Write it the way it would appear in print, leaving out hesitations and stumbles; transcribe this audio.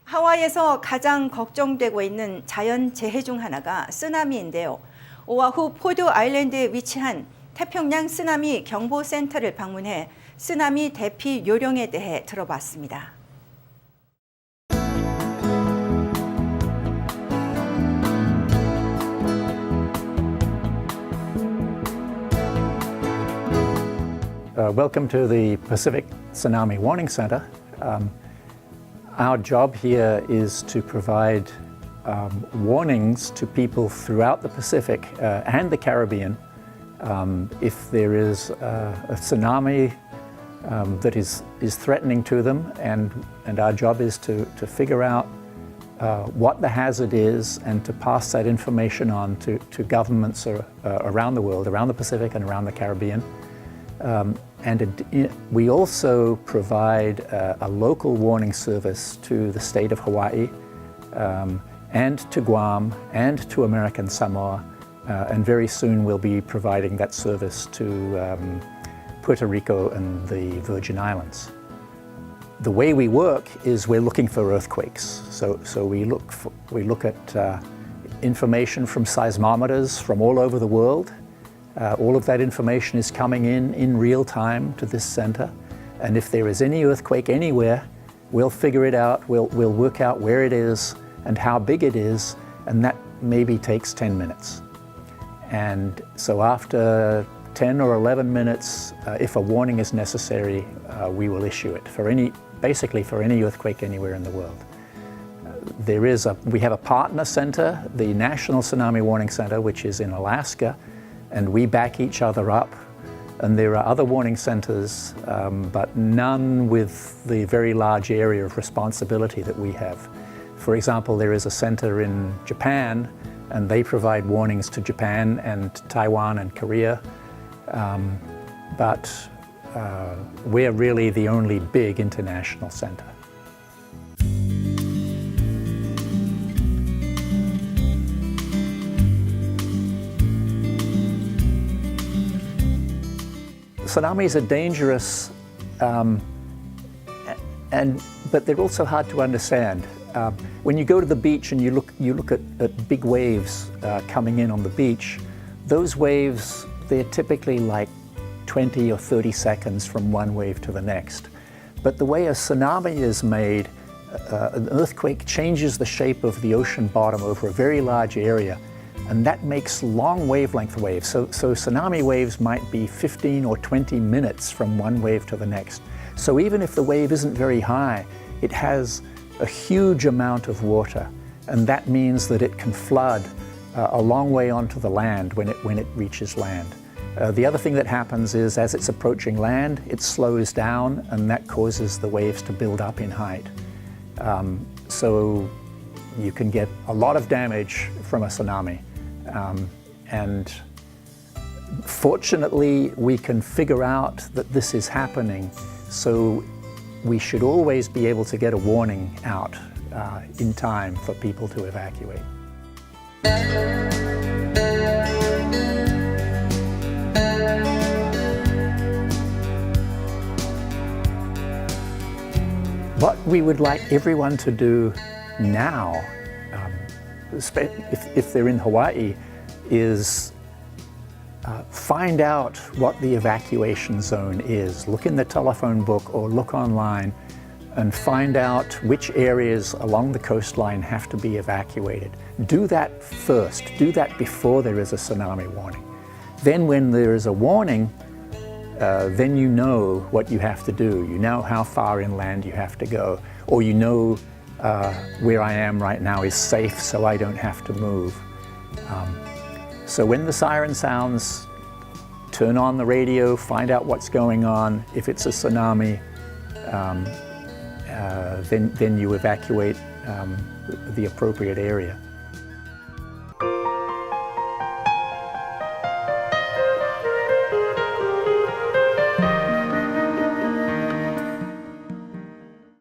하와이에서 가장 걱정되고 있는 자연재해 중 하나가 쓰나미인데요. 오아후 포드 아일랜드에 위치한 태평양 쓰나미 경보센터를 방문해 쓰나미 대피 요령에 대해 들어봤습니다. Welcome to the Pacific Tsunami Warning Center. Our job here is to provide warnings to people throughout the Pacific and the Caribbean if there is a tsunami that is threatening to them, and our job is to figure out what the hazard is and to pass that information on to governments around the world, around the Pacific and around the Caribbean. We also provide a local warning service to the state of Hawaii and to Guam and to American Samoa, and very soon we'll be providing that service to Puerto Rico and the Virgin Islands. The way we work is we're looking for earthquakes. So we look at information from seismometers from all over the world. All of that information is coming in real time to this center, and if there is any earthquake anywhere, we'll figure it out, we'll work out where it is and how big it is, and that maybe takes 10 minutes. And so after 10 or 11 minutes, if a warning is necessary, we will issue it basically for any earthquake anywhere in the world. We have a partner center, the National Tsunami Warning Center, which is in Alaska, and we back each other up. And there are other warning centers, but none with the very large area of responsibility that we have. For example, there is a center in Japan, and they provide warnings to Japan and Taiwan and Korea. But we're really the only big international center. Tsunamis are dangerous, but they're also hard to understand. When you go to the beach and you look at big waves coming in on the beach, those waves, they're typically like 20 or 30 seconds from one wave to the next. But the way a tsunami is made, an earthquake changes the shape of the ocean bottom over a very large area, and that makes long wavelength waves. So tsunami waves might be 15 or 20 minutes from one wave to the next. So even if the wave isn't very high, it has a huge amount of water, and that means that it can flood a long way onto the land when it reaches land. The other thing that happens is as it's approaching land, it slows down, and that causes the waves to build up in height. So you can get a lot of damage from a tsunami. And fortunately, we can figure out that this is happening, so we should always be able to get a warning out in time for people to evacuate. What we would like everyone to do now, if they're in Hawaii, is find out what the evacuation zone is. Look in the telephone book or look online and find out which areas along the coastline have to be evacuated. Do that first. Do that before there is a tsunami warning. Then when there is a warning, then you know what you have to do. You know how far inland you have to go, or you know where I am right now is safe, so I don't have to move. So when the siren sounds, turn on the radio, find out what's going on. If it's a tsunami, then you evacuate the appropriate area.